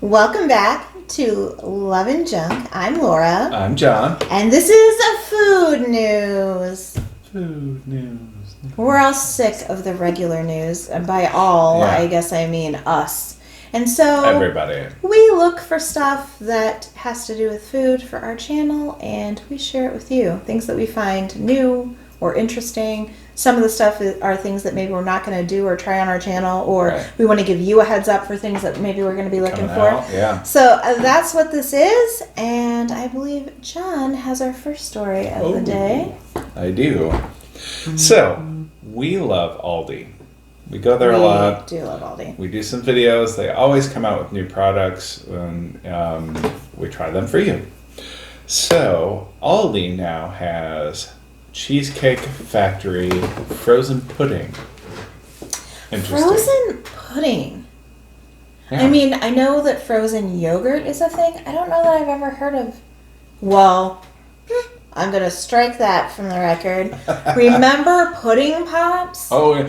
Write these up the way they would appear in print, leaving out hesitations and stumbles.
Welcome back to Love and Junk. I'm Laura. I'm John. And this is a food news. Food news. We're all sick of the regular news. And by all, I guess I mean us. And so everybody. We look for stuff that has to do with food for our channel, and we share it with you. Things that we find new or interesting. Some of the stuff are things that maybe we're not going to do or try on our channel, or we want to give you a heads up for things that maybe we're going to be looking for. Yeah. So that's what this is, and I believe John has our first story of the day. I do. So, we love Aldi. We go there a lot. We do love Aldi. We do some videos. They always come out with new products, and we try them for you. So, Aldi now has Cheesecake Factory frozen pudding. Interesting. Frozen pudding. Yeah. I mean, I know that frozen yogurt is a thing. I don't know that I've ever heard of. Well, I'm going to strike that from the record. Remember pudding pops? Oh,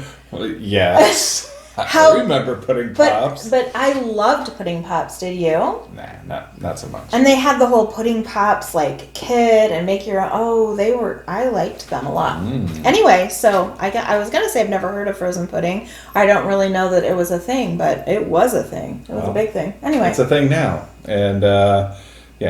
yes. I remember pudding pops. But I loved pudding pops. Did you? Nah, not so much. And they had the whole pudding pops like kid and make your own. Oh, I liked them a lot. Anyway, so I was going to say I've never heard of frozen pudding. I don't really know that it was a thing, but it was a thing. It was a big thing. Anyway. It's a thing now. And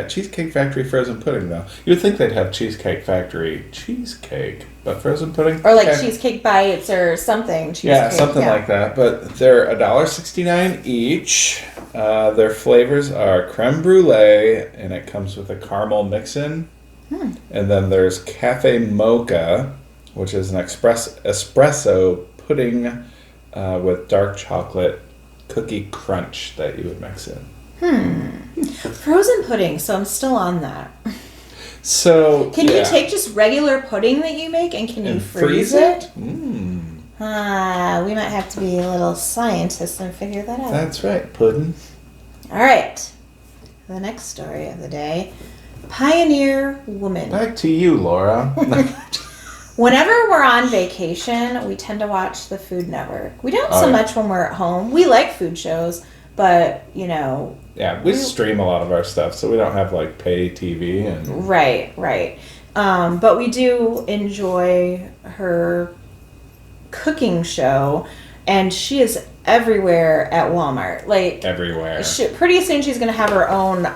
Cheesecake Factory frozen pudding, though. You'd think they'd have Cheesecake Factory cheesecake, but frozen pudding? Or like cheesecake bites or something. Something like that. But they're $1.69 each. Their flavors are creme brulee, and it comes with a caramel mix-in. And then there's cafe mocha, which is an espresso pudding with dark chocolate cookie crunch that you would mix in. Frozen pudding, so I'm still on that. So can you take just regular pudding that you make and can you freeze it? We might have to be a little scientists and figure that out. That's right, pudding. All right. The next story of the day. Pioneer woman. Back to you, Laura. Whenever we're on vacation, we tend to watch the Food Network. We don't so much when we're at home. We like food shows, but, Yeah, we stream a lot of our stuff, so we don't have, pay TV. And Right. But we do enjoy her cooking show, and she is everywhere at Walmart. Everywhere. Pretty soon she's going to have her own,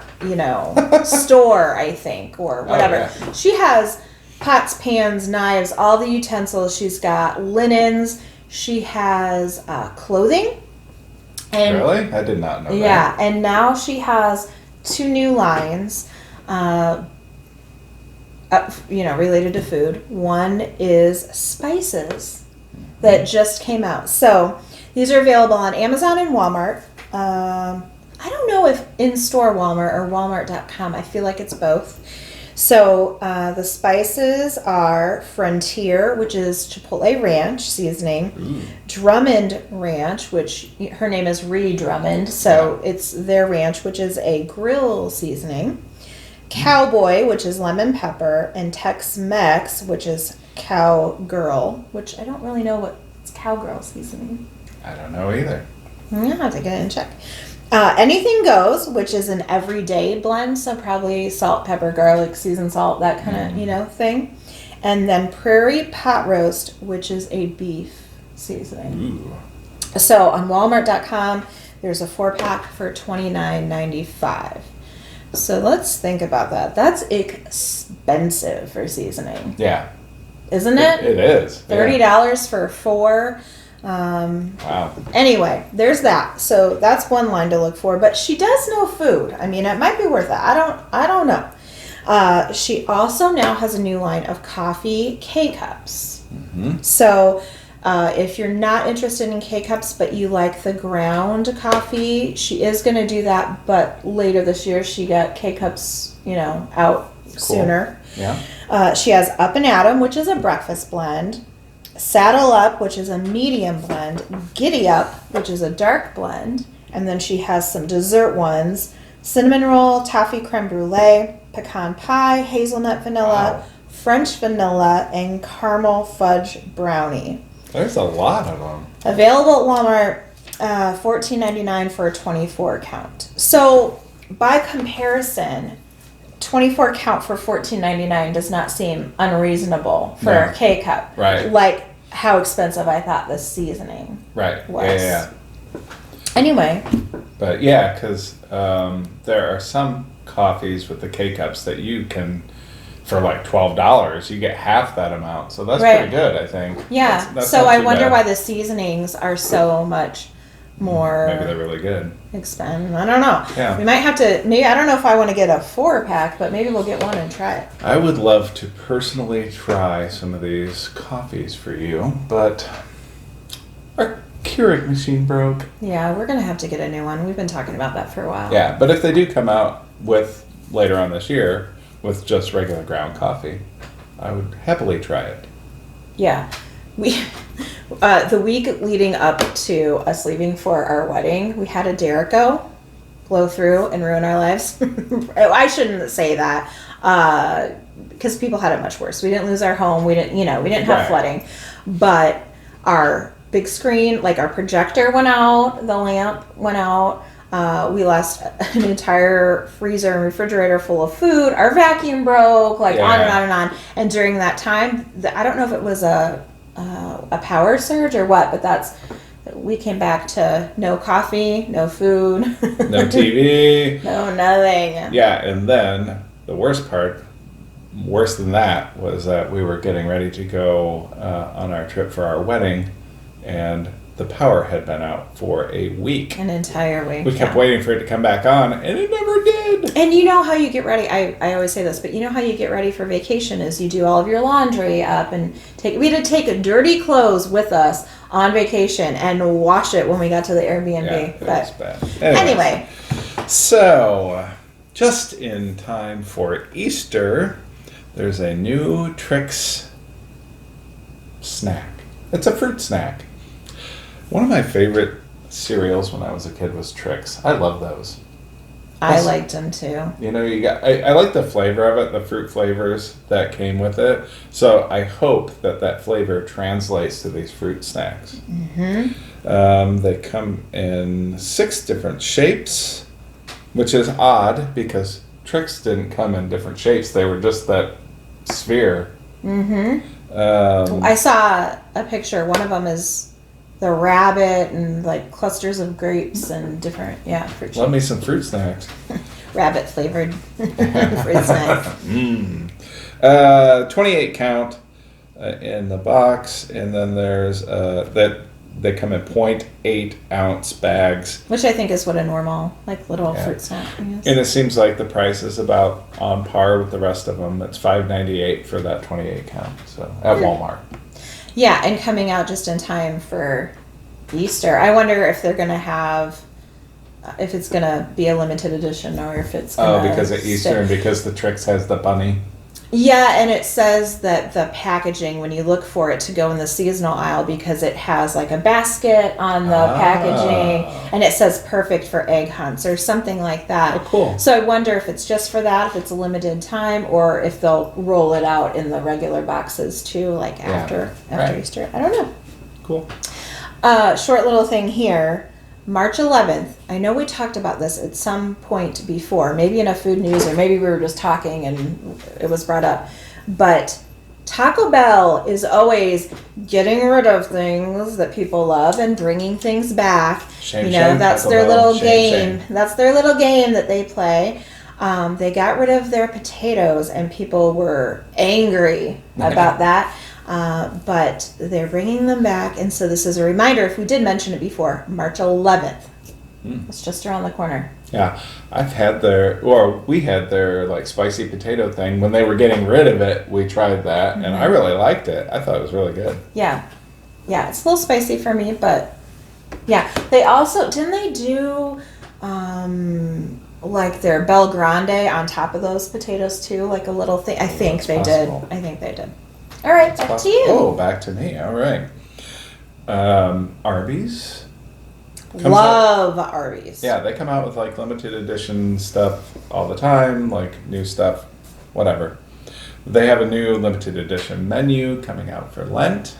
store, I think, or whatever. Oh, yeah. She has pots, pans, knives, all the utensils. She's got linens. She has clothing. And, really? I did not know that. Yeah, and now she has 2 new lines, related to food. One is spices that just came out. So these are available on Amazon and Walmart. I don't know if in-store Walmart or Walmart.com. I feel like it's both. So the spices are Frontier, which is Chipotle Ranch seasoning, Drummond Ranch, which her name is Ree Drummond, so it's their ranch, which is a grill seasoning, Cowboy, which is lemon pepper, and Tex-Mex, which is Cowgirl, which I don't really know what's Cowgirl seasoning. I don't know either. I'll have to get it and check. Anything Goes, which is an everyday blend, so probably salt, pepper, garlic, seasoned salt, that kind of, thing. And then Prairie Pot Roast, which is a beef seasoning. So on Walmart.com, there's a 4-pack for $29.95. So let's think about that. That's expensive for seasoning. Yeah. Isn't it? It is. $30 for 4. Wow. Anyway, there's that. So that's one line to look for. But she does know food. I mean, it might be worth it. I don't know. She also now has a new line of coffee K-Cups. So if you're not interested in K-Cups, but you like the ground coffee, she is going to do that. But later this year, she got K-Cups, out sooner. Yeah. She has Up and Atom, which is a breakfast blend. Saddle Up, which is a medium blend, Giddy Up, which is a dark blend, and then she has some dessert ones, cinnamon roll, toffee creme brulee, pecan pie, hazelnut vanilla, French vanilla, and caramel fudge brownie. There's a lot of them. Available at Walmart $14.99 for a 24 count. So by comparison, 24 count for $14.99 does not seem unreasonable for a K-cup. Right. Like how expensive I thought the seasoning Right. was. Yeah. Anyway. But yeah, because there are some coffees with the K-cups that you can, for like $12, you get half that amount. So that's pretty good, I think. Yeah. That's so not I too wonder bad. why the seasonings are so much more. Maybe they're really good. Expensive. I don't know. Yeah. We might have to. Maybe I don't know if I want to get a 4-pack, but maybe we'll get one and try it. I would love to personally try some of these coffees for you, but our Keurig machine broke. Yeah, we're gonna have to get a new one. We've been talking about that for a while. Yeah, but if they do come out with later on this year with just regular ground coffee, I would happily try it. Yeah. We the week leading up to us leaving for our wedding, we had a Derico blow through and ruin our lives. I shouldn't say that because people had it much worse. We didn't lose our home. We didn't have flooding, but our big screen, like our projector went out, the lamp went out. We lost an entire freezer and refrigerator full of food. Our vacuum broke, on and on and on. And during that time, I don't know if it was a power surge or what, but we came back to no coffee, no food, no TV, no nothing. Yeah, and then the worst part, worse than that, was that we were getting ready to go on our trip for our wedding, and the power had been out for a week. An entire week. We kept waiting for it to come back on, and it never did. And you know how you get ready, I always say this, but you know how you get ready for vacation is you do all of your laundry up and we had to take dirty clothes with us on vacation and wash it when we got to the Airbnb. Yeah, it was bad. Anyway. So, just in time for Easter, there's a new Trix snack. It's a fruit snack. One of my favorite cereals when I was a kid was Trix. I love those. I liked them too. You know, I like the flavor of it, the fruit flavors that came with it. So I hope that flavor translates to these fruit snacks. Mm-hmm. They come in 6 different shapes, which is odd because Trix didn't come in different shapes. They were just that sphere. Mm-hmm. I saw a picture. One of them is the rabbit and like clusters of grapes and different, fruit shapes. Love me some fruit snacks. Rabbit flavored fruit snacks. 28 count in the box, and then there's that they come in 0.8 ounce bags. Which I think is what a normal, little fruit snack is. And it seems like the price is about on par with the rest of them. It's $5.98 for that 28 count, so at Walmart. Yeah, and coming out just in time for Easter. I wonder if they're going to have, if it's going to be a limited edition or if it's going to... Oh, because of Easter and because the Trix has the bunny? Yeah, and it says that the packaging, when you look for it to go in the seasonal aisle, because it has a basket on the packaging, and it says perfect for egg hunts or something like that. Oh, cool. So I wonder if it's just for that, if it's a limited time, or if they'll roll it out in the regular boxes too, after Easter. I don't know. Cool. Short little thing here. March 11th, I know we talked about this at some point before, maybe in a food news or maybe we were just talking and it was brought up, but Taco Bell is always getting rid of things that people love and bringing things back. Shame, that's Taco their Bell. little game. Shame. That's their little game that they play. They got rid of their potatoes and people were angry about that. But they're bringing them back, and so this is a reminder, if we did mention it before, March 11th. It's just around the corner. Yeah, we had their spicy potato thing. When they were getting rid of it, we tried that, and I really liked it. I thought it was really good. Yeah, it's a little spicy for me, but yeah. They also, didn't they do their Bel Grande on top of those potatoes too, a little thing? I think they did. All right, back to you. Oh, back to me. All right. Arby's. Love Arbys. Yeah, they come out with limited edition stuff all the time, new stuff, whatever. They have a new limited edition menu coming out for Lent.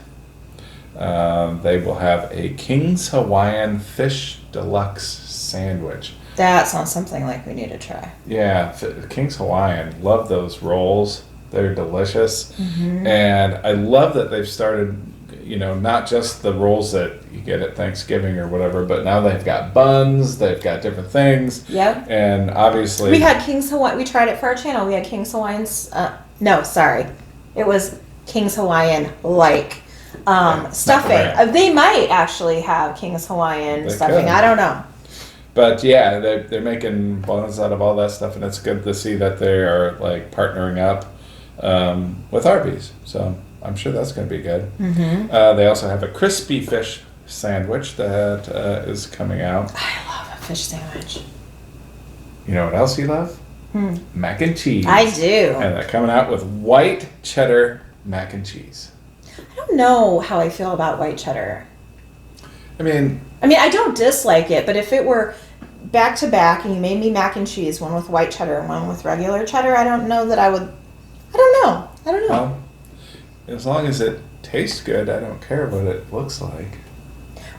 They will have a King's Hawaiian Fish Deluxe sandwich. That sounds something like we need to try. Yeah, King's Hawaiian. Love those rolls. They're delicious. Mm-hmm. And I love that they've started, not just the rolls that you get at Thanksgiving or whatever, but now they've got buns, they've got different things. Yep. And obviously... We had King's Hawaiian. We tried it for our channel. We had King's Hawaiian's... no, sorry. It was King's Hawaiian, stuffing. They might actually have King's Hawaiian stuffing. Could. I don't know. But yeah, they're making bones out of all that stuff, and it's good to see that they are partnering up with Arbys. So I'm sure that's going to be good. Mm-hmm. They also have a crispy fish sandwich that is coming out. I love a fish sandwich. You know what else you love? Mac and cheese. I do. And they're coming out with white cheddar mac and cheese. I don't know how I feel about white cheddar. I mean, I don't dislike it, but if it were back to back and you made me mac and cheese, one with white cheddar and one with regular cheddar, I don't know that I would. I don't know. Well, as long as it tastes good, I don't care what it looks like.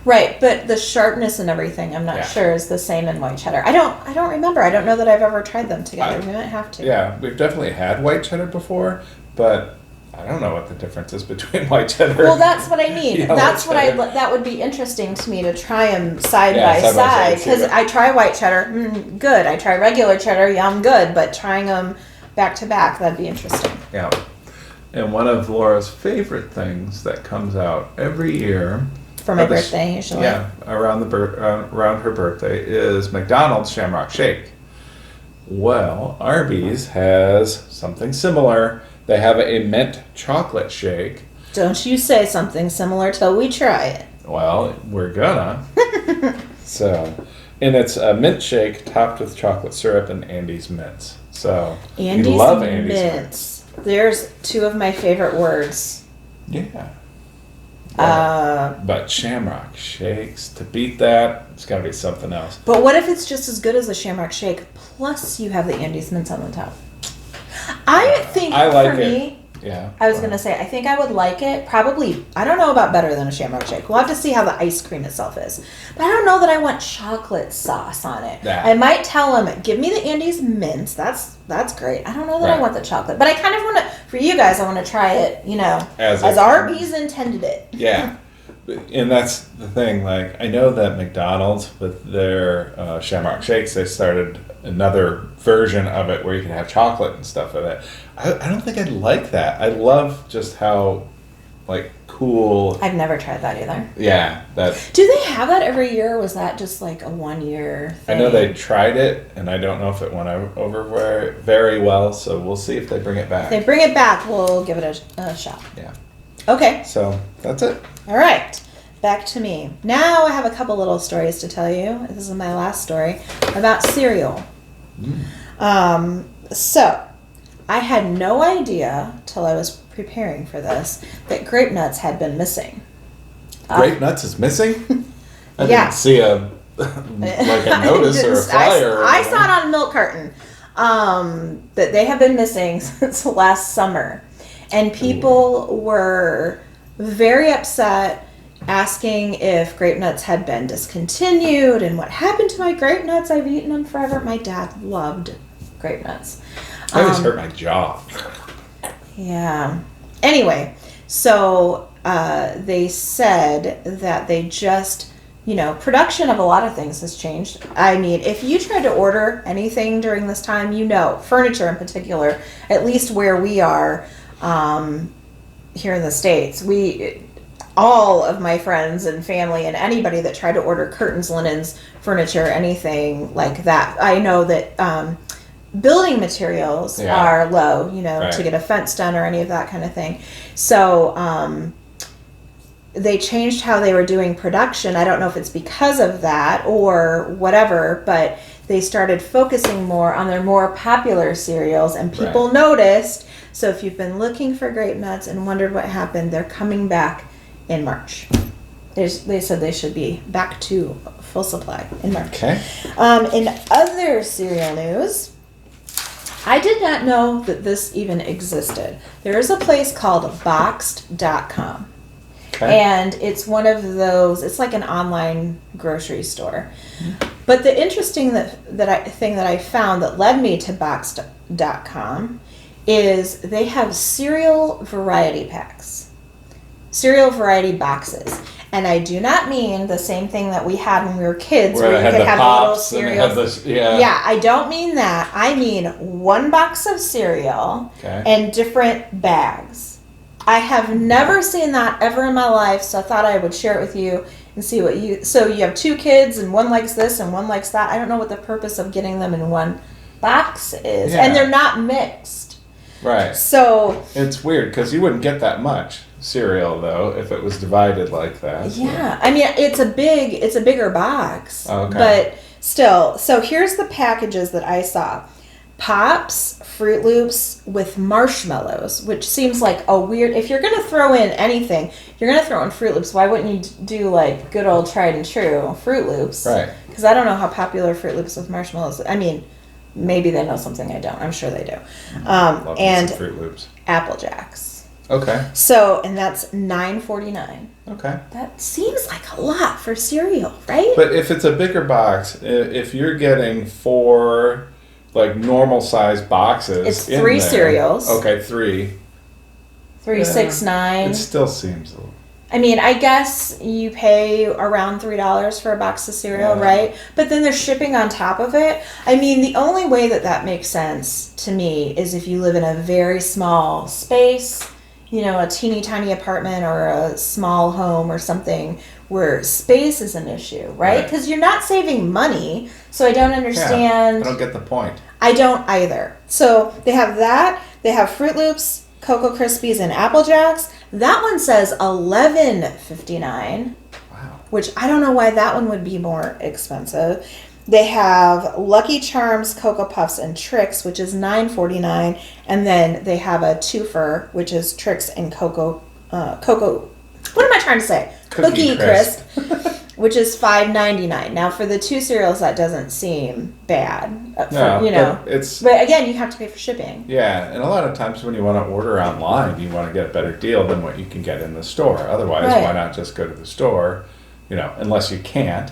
Right, but the sharpness and everything, I'm not sure is the same in white cheddar. I don't remember. I don't know that I've ever tried them together. We might have to. Yeah, we've definitely had white cheddar before, but I don't know what the difference is between white cheddar. Well, that's what I need. That's cheddar. that would be interesting to me to try them side by side because I try white cheddar, good. I try regular cheddar, yum, good. But trying them back to back, that'd be interesting. Yeah, and one of Laura's favorite things that comes out every year for my birthday usually. Yeah, around her birthday is McDonald's Shamrock Shake. Well, Arbys has something similar. They have a mint chocolate shake. Don't you say something similar till we try it. Well, we're gonna. And it's a mint shake topped with chocolate syrup and Andes mints. So, Andes you love Andes mints. There's two of my favorite words. Yeah. But Shamrock Shakes, to beat that, it's got to be something else. But what if it's just as good as the Shamrock Shake, plus you have the Andes mints on the top? I think for me, yeah. I was going to say, I think I would like it. Probably, I don't know about better than a Shamrock Shake. We'll have to see how the ice cream itself is. But I don't know that I want chocolate sauce on it. Yeah. I might tell them, give me the Andes mints. That's great. I don't know that I want the chocolate. But I kind of want to, for you guys, I want to try it, as Arbys intended it. Yeah. And that's the thing. I know that McDonald's, with their Shamrock Shakes, they started another version of it where you can have chocolate and stuff in it. I don't think I'd like that. I love just how, cool. I've never tried that either. Yeah. Do they have that every year, or was that just a 1 year thing? I know they tried it, and I don't know if it went over very, very well, so we'll see if they bring it back. If they bring it back, we'll give it a shot. Yeah. Okay. So, that's it. All right. Back to me. Now I have a couple little stories to tell you. This is my last story about cereal. So, I had no idea till I was preparing for this that Grape Nuts had been missing. Grape Nuts is missing? I Yeah. didn't see a notice or a flyer. I saw it on a milk carton that they have been missing since last summer. And people were very upset, asking if Grape Nuts had been discontinued and what happened to my Grape Nuts. I've eaten them forever. My dad loved Grape Nuts. I always hurt my jaw. Yeah. Anyway, so they said that they just, production of a lot of things has changed. I mean, if you tried to order anything during this time, furniture in particular, at least where we are here in the States, all of my friends and family and anybody that tried to order curtains, linens, furniture, anything like that, I know that building materials are low, to get a fence done or any of that kind of thing. So they changed how they were doing production. I don't know if it's because of that or whatever, but they started focusing more on their more popular cereals, and people noticed. So if you've been looking for Grape Nuts and wondered what happened, they're coming back in March. They said they should be back to full supply in March. Okay. In other cereal news, I did not know that this even existed. There is a place called Boxed.com. Okay. And it's one of those, it's like an online grocery store. But the interesting thing that I found that led me to Box.com is they have cereal variety packs, cereal variety boxes. And I do not mean the same thing that we had when we were kids, where you could have little cereals. Yeah, I don't mean that. I mean one box of cereal and different bags. I have never seen that ever in my life, so I thought I would share it with you and see what you... So you have 2 kids, and one likes this and one likes that. I don't know what the purpose of getting them in one box is. Yeah. And they're not mixed. Right. So... It's weird, because you wouldn't get that much cereal, though, if it was divided like that. Yeah. I mean, it's a bigger box. Oh, okay. But still. So here's the packages that I saw. Pops, Fruit Loops with marshmallows, which seems like a weird... If you're going to throw in anything, you're going to throw in Fruit Loops. Why wouldn't you do, like, good old tried and true Fruit Loops? Right. Because I don't know how popular Fruit Loops with marshmallows... I mean, maybe they know something I don't. I'm sure they do. Love and some Fruit Loops. Apple Jacks. Okay. So, and that's $9.49. Okay. That seems like a lot for cereal, right? But if it's a bigger box, if you're getting 4... like normal size boxes. It's 3 cereals. Okay, 3. 3, 6, 9. It still seems a little... I mean, I guess you pay around $3 for a box of cereal, right? But then there's shipping on top of it. I mean, the only way that makes sense to me is if you live in a very small space, you know, a teeny tiny apartment or a small home or something where space is an issue, right? Because you're not saving money, so I don't understand. I don't get the point. I don't either. So they have that. They have Fruit Loops, Cocoa Krispies, and Apple Jacks. That one says $11.59. Wow. Which I don't know why that one would be more expensive. They have Lucky Charms, Cocoa Puffs, and Trix, which is $9.49. And then they have a twofer, which is Trix and Cocoa... What am I trying to say? Cookie Crisp, which is $5.99. Now, for the 2 cereals, that doesn't seem bad. But again, you have to pay for shipping. Yeah, and a lot of times when you want to order online, you want to get a better deal than what you can get in the store. Otherwise, why not just go to the store? You know, unless you can't,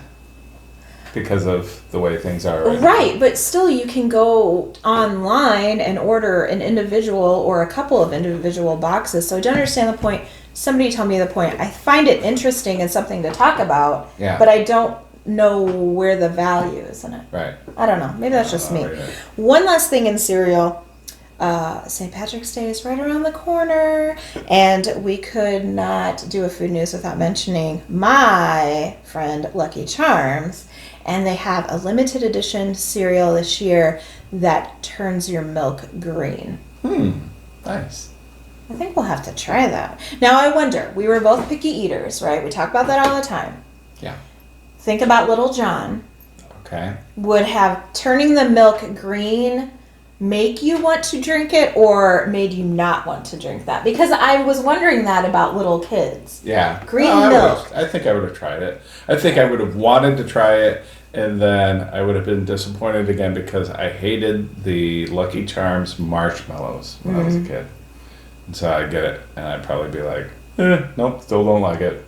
because of the way things are right, but still you can go online and order an individual or a couple of individual boxes. So I don't understand the point. Somebody told me the point. I find it interesting and something to talk about, but I don't know where the value is in it. Right. I don't know. Maybe that's just me. One last thing in cereal. St. Patrick's Day is right around the corner, and we could not do a food news without mentioning my friend Lucky Charms. And they have a limited edition cereal this year that turns your milk green. Nice. I think we'll have to try that. Now, I wonder, we were both picky eaters, right? We talk about that all the time. Yeah. Think about Little John. Okay. Would have turning the milk green make you want to drink it or made you not want to drink that? Because I was wondering that about little kids. Yeah. Green milk. I think I would have tried it. I think I would have wanted to try it, and then I would have been disappointed again because I hated the Lucky Charms marshmallows when I was a kid. And so I'd get it, and I'd probably be like, nope, still don't like it.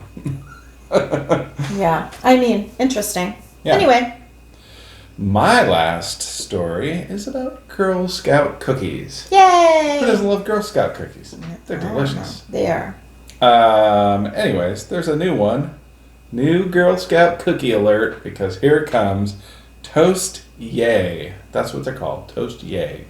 Yeah. I mean, interesting. Yeah. Anyway. My last story is about Girl Scout cookies. Yay! Who doesn't love Girl Scout cookies? They're delicious. They are. Anyways, there's a new one. New Girl Scout cookie alert, because here it comes. Toast Yay. That's what they're called. Toast Yay.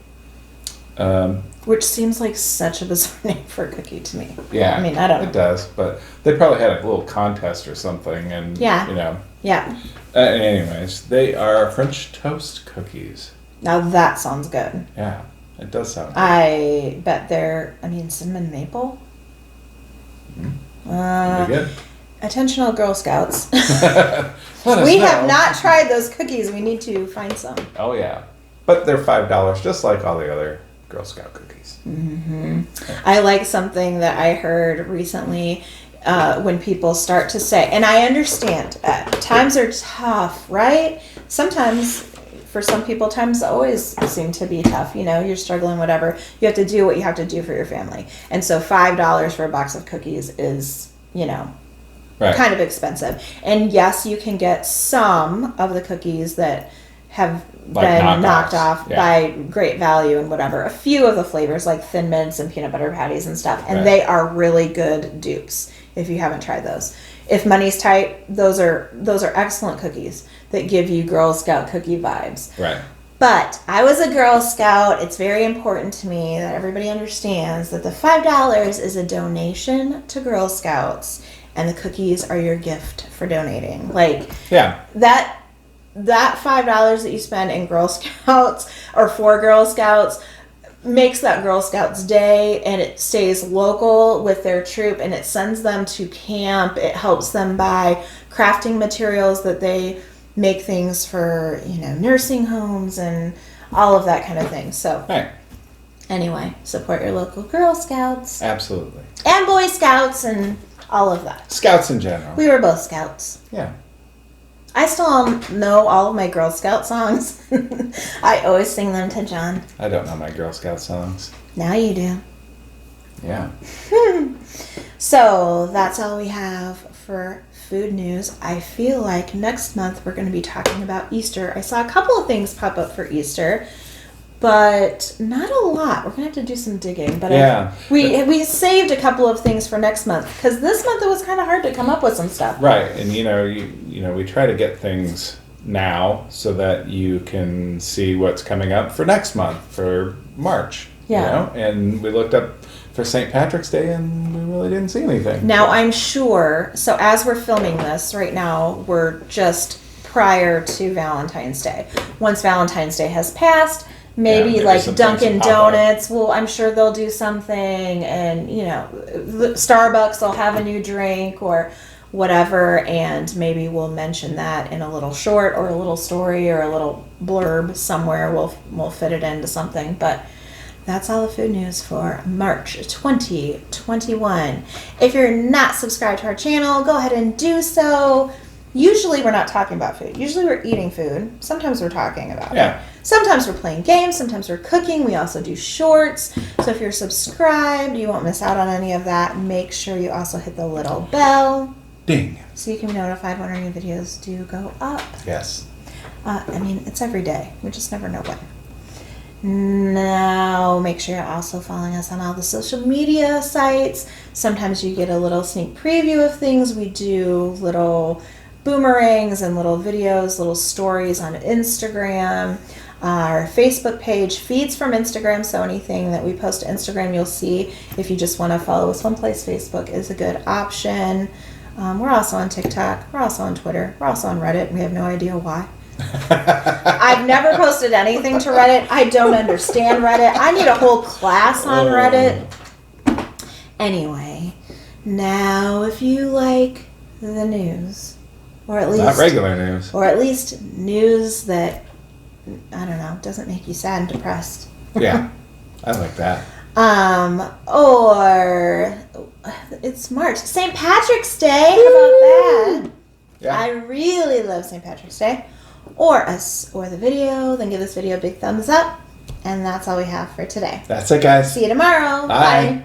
Which seems like such a bizarre name for a cookie to me. Yeah. I mean, I don't know. It does, but they probably had a little contest or something, and, you know. Yeah. Anyways, they are French toast cookies. Now that sounds good. Yeah, it does sound good. I bet they're, cinnamon maple? Pretty good. Attention all Girl Scouts. We have not tried those cookies. We need to find some. Oh, yeah. But they're $5, just like all the other Girl Scout cookies. I like something that I heard recently when people start to say, and I understand, times are tough, right? Sometimes, for some people, times always seem to be tough. You know, you're struggling, whatever. You have to do what you have to do for your family. And so $5 for a box of cookies is Right. kind of expensive. And yes, you can get some of the cookies that have been knocked off by Great Value and whatever. A few of the flavors like Thin Mints and peanut butter patties and stuff. And they are really good dupes if you haven't tried those. If money's tight, those are excellent cookies that give you Girl Scout cookie vibes. Right. But I was a Girl Scout. It's very important to me that everybody understands that the $5 is a donation to Girl Scouts, and the cookies are your gift for donating. Like, that $5 that you spend in Girl Scouts or for Girl Scouts makes that Girl Scouts day, and it stays local with their troop, and it sends them to camp. It helps them buy crafting materials that they make things for, nursing homes and all of that kind of thing. So anyway, support your local Girl Scouts. Absolutely. And Boy Scouts and all of that. Scouts in general. We were both Scouts. Yeah. I still know all of my Girl Scout songs. I always sing them to John. I don't know my Girl Scout songs. Now you do. Yeah. So that's all we have for food news. I feel like next month we're going to be talking about Easter. I saw a couple of things pop up for Easter, but not a lot. We're going to have to do some digging. But we saved a couple of things for next month because this month it was kind of hard to come up with some stuff. Right, and we try to get things now so that you can see what's coming up for next month for March. Yeah. And we looked up for St. Patrick's Day and we really didn't see anything. Now I'm sure. So as we're filming this right now, we're just prior to Valentine's Day. Once Valentine's Day has passed, maybe like Dunkin' Donuts, well, I'm sure they'll do something, and Starbucks will have a new drink or whatever, and maybe we'll mention that in a little short or a little story or a little blurb somewhere. We'll fit it into something, but that's all the food news for March 2021. If you're not subscribed to our channel, go ahead and do so. Usually we're not talking about food. Usually we're eating food. Sometimes we're talking about it. Sometimes we're playing games. Sometimes we're cooking. We also do shorts. So if you're subscribed, you won't miss out on any of that. Make sure you also hit the little bell. Ding. So you can be notified when our new videos do go up. Yes. It's every day. We just never know when. Now, make sure you're also following us on all the social media sites. Sometimes you get a little sneak preview of things. We do little boomerangs and little videos, little stories on Instagram. Our Facebook page feeds from Instagram, so anything that we post to Instagram you'll see. If you just want to follow us one place, Facebook is a good option. We're also on TikTok. We're also on Twitter. We're also on Reddit. We have no idea why. I've never posted anything to Reddit. I don't understand Reddit. I need a whole class on Reddit. Anyway, now if you like the news, or at least not regular news, or at least news that, I don't know, doesn't make you sad and depressed. Yeah, I like that. Or it's March, St. Patrick's Day. How about that? Yeah. I really love St. Patrick's Day. Or the video, then give this video a big thumbs up. And that's all we have for today. That's it, guys. See you tomorrow. Bye.